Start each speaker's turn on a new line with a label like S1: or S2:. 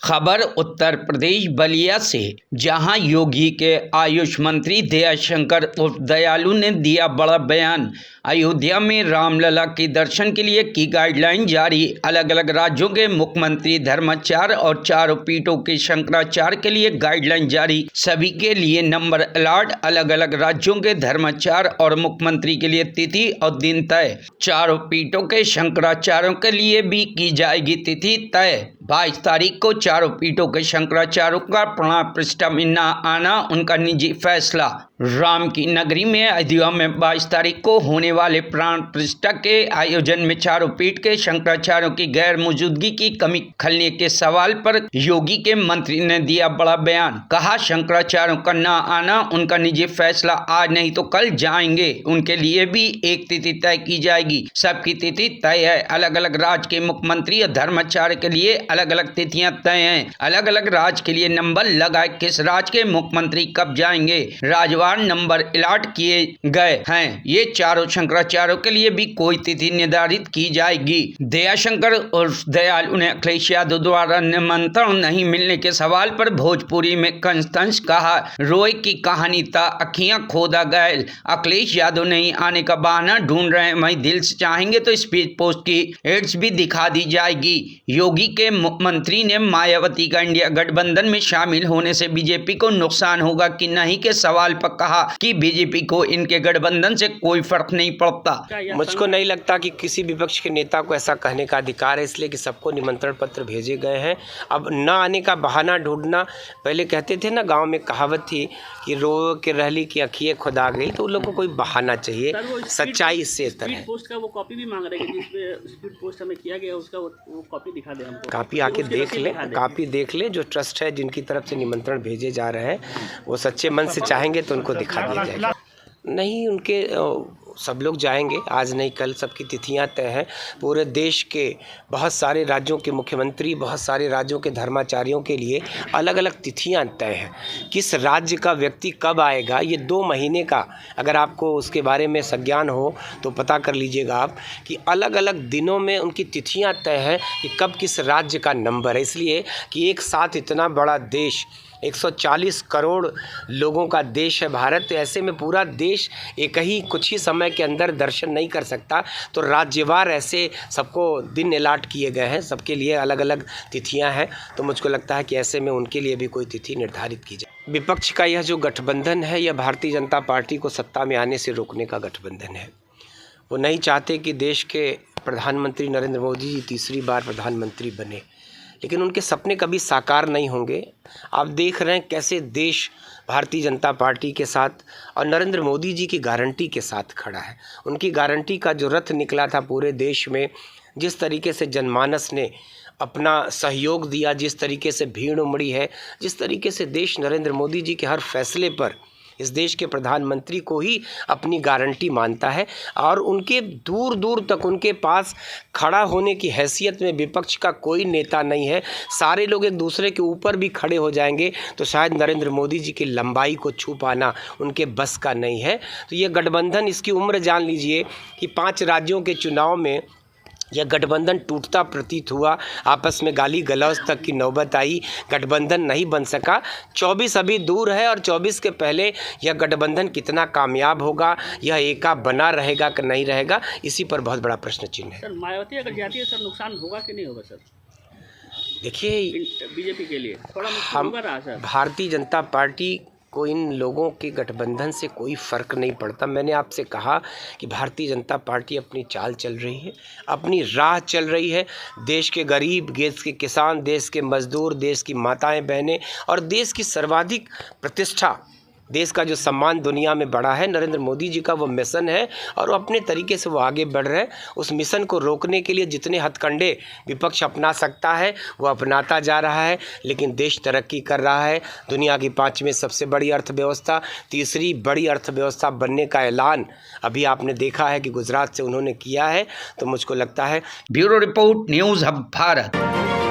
S1: खबर उत्तर प्रदेश बलिया से, जहां योगी के आयुष मंत्री दयाशंकर उर्फ दयालु ने दिया बड़ा बयान। अयोध्या में रामलला के दर्शन के लिए की गाइडलाइन जारी। अलग अलग राज्यों के मुख्यमंत्री धर्माचार्य और चारों पीठों के शंकराचार्य के लिए गाइडलाइन जारी। सभी के लिए नंबर अलॉट। अलग अलग राज्यों के धर्माचार्य और मुख्यमंत्री के लिए तिथि और दिन तय। चारों पीठों के शंकराचार्यों के लिए भी की जाएगी तिथि तय। 22 तारीख को चारों पीठों के शंकराचार्यों का प्राण प्रतिष्ठा में न आना उनका निजी फैसला। राम की नगरी में अयोध्या में 22 तारीख को होने वाले प्राण प्रतिष्ठा के आयोजन में चारों पीठ के शंकराचार्यों की गैर मौजूदगी की कमी खलने के सवाल पर योगी के मंत्री ने दिया बड़ा बयान। कहा, शंकराचार्यों का न आना उनका निजी फैसला, आज नहीं तो कल जाएंगे। उनके लिए भी एक तिथि तय की जाएगी। सबकी तिथि तय है। अलग अलग राज्य के मुख्यमंत्री और धर्माचार्य के लिए अलग अलग तिथियां तय हैं। अलग अलग राज्य के लिए नंबर लगाए किस राज्य के मुख्यमंत्री कब जाएंगे। राजवार नंबर अलॉट किए गए हैं। ये चारों शंकराचार्यों के लिए भी कोई तिथि निर्धारित की जाएगी। दयाशंकर उर्फ दयालु ने अखिलेश यादव द्वारा निमंत्रण नहीं मिलने के सवाल पर भोजपुरी में कंस्तंस कहा, रोए की कहानी था अखियां खोदा गए। अखिलेश यादव नहीं आने का बहाना ढूंढ रहे हैं। वहीं दिल से चाहेंगे तो स्पीड पोस्ट की एड्स भी दिखा दी जाएगी। योगी के मुख्यमंत्री ने मायावती का इंडिया गठबंधन में शामिल होने से बीजेपी को नुकसान होगा कि नहीं के सवाल पर कहा कि बीजेपी को इनके गठबंधन से कोई फर्क नहीं पड़ता।
S2: मुझको नहीं लगता कि किसी विपक्ष के नेता को ऐसा कहने का अधिकार है, इसलिए कि सबको निमंत्रण पत्र भेजे गए हैं। अब न आने का बहाना ढूंढना, पहले कहते थे ना, गांव में कहावत थी कि रो के रहली की अखियाँ खुदा गई, तो उन लोगों को कोई बहाना चाहिए। सच्चाई इससे है।
S3: पोस्ट का वो कॉपी भी मांग रहे हैं, जिसपे स्पीड पोस्ट हमें किया गया उसका वो कॉपी दिखा दे हमको।
S2: कॉपी आके देख ले, कॉपी देख ले। जो ट्रस्ट है, जिनकी तरफ से निमंत्रण भेजे जा रहे हैं, वो सच्चे मन से चाहेंगे तो उनको दिखा दिया जाएगा। नहीं, उनके सब लोग जाएंगे, आज नहीं कल सबकी तिथियां तय हैं। पूरे देश के बहुत सारे राज्यों के मुख्यमंत्री, बहुत सारे राज्यों के धर्माचार्यों के लिए अलग अलग तिथियां तय हैं। किस राज्य का व्यक्ति कब आएगा, ये 2 महीने का, अगर आपको उसके बारे में संज्ञान हो तो पता कर लीजिएगा आप कि अलग अलग दिनों में उनकी तिथियां तय हैं कि कब किस राज्य का नंबर है। इसलिए कि एक साथ इतना बड़ा देश, 140 करोड़ लोगों का देश है भारत, तो ऐसे में पूरा देश एक ही कुछ ही समय के अंदर दर्शन नहीं कर सकता। तो राज्यवार ऐसे सबको दिन अलॉट किए गए हैं, सबके लिए अलग अलग तिथियां हैं। तो मुझको लगता है कि ऐसे में उनके लिए भी कोई तिथि निर्धारित की जाए। विपक्ष का यह जो गठबंधन है, यह भारतीय जनता पार्टी को सत्ता में आने से रोकने का गठबंधन है। वो नहीं चाहते कि देश के प्रधानमंत्री नरेंद्र मोदी जी तीसरी बार प्रधानमंत्री बने, लेकिन उनके सपने कभी साकार नहीं होंगे। आप देख रहे हैं कैसे देश भारतीय जनता पार्टी के साथ और नरेंद्र मोदी जी की गारंटी के साथ खड़ा है। उनकी गारंटी का जो रथ निकला था पूरे देश में, जिस तरीके से जनमानस ने अपना सहयोग दिया, जिस तरीके से भीड़ उमड़ी है, जिस तरीके से देश नरेंद्र मोदी जी के हर फैसले पर इस देश के प्रधानमंत्री को ही अपनी गारंटी मानता है, और उनके दूर दूर तक उनके पास खड़ा होने की हैसियत में विपक्ष का कोई नेता नहीं है। सारे लोग एक दूसरे के ऊपर भी खड़े हो जाएंगे तो शायद नरेंद्र मोदी जी की लंबाई को छू पाना उनके बस का नहीं है। तो ये गठबंधन, इसकी उम्र जान लीजिए कि 5 राज्यों के चुनाव में यह गठबंधन टूटता प्रतीत हुआ। आपस में गाली गलौज तक की नौबत आई, गठबंधन नहीं बन सका। 24 अभी दूर है, और 24 के पहले यह गठबंधन कितना कामयाब होगा, यह एका बना रहेगा कि नहीं रहेगा, इसी पर बहुत बड़ा प्रश्न चिन्ह है।
S3: सर, मायावती अगर जाती है सर, नुकसान होगा कि नहीं होगा सर?
S2: देखिए,
S3: बीजेपी के लिए थोड़ा मुश्किल होगा रहा सर।
S2: भारतीय जनता पार्टी को इन लोगों के गठबंधन से कोई फ़र्क नहीं पड़ता। मैंने आपसे कहा कि भारतीय जनता पार्टी अपनी चाल चल रही है, अपनी राह चल रही है। देश के गरीब, देश के किसान, देश के मजदूर, देश की माताएं बहनें और देश की सर्वाधिक प्रतिष्ठा, देश का जो सम्मान दुनिया में बढ़ा है, नरेंद्र मोदी जी का वो मिशन है, और वो अपने तरीके से वो आगे बढ़ रहे हैं। उस मिशन को रोकने के लिए जितने हथकंडे विपक्ष अपना सकता है वो अपनाता जा रहा है, लेकिन देश तरक्की कर रहा है। दुनिया की 5वीं सबसे बड़ी अर्थव्यवस्था, तीसरी बड़ी अर्थव्यवस्था बनने का ऐलान अभी आपने देखा है कि गुजरात से उन्होंने किया है। तो मुझको लगता है।
S1: Bureau report, news hub Bharat.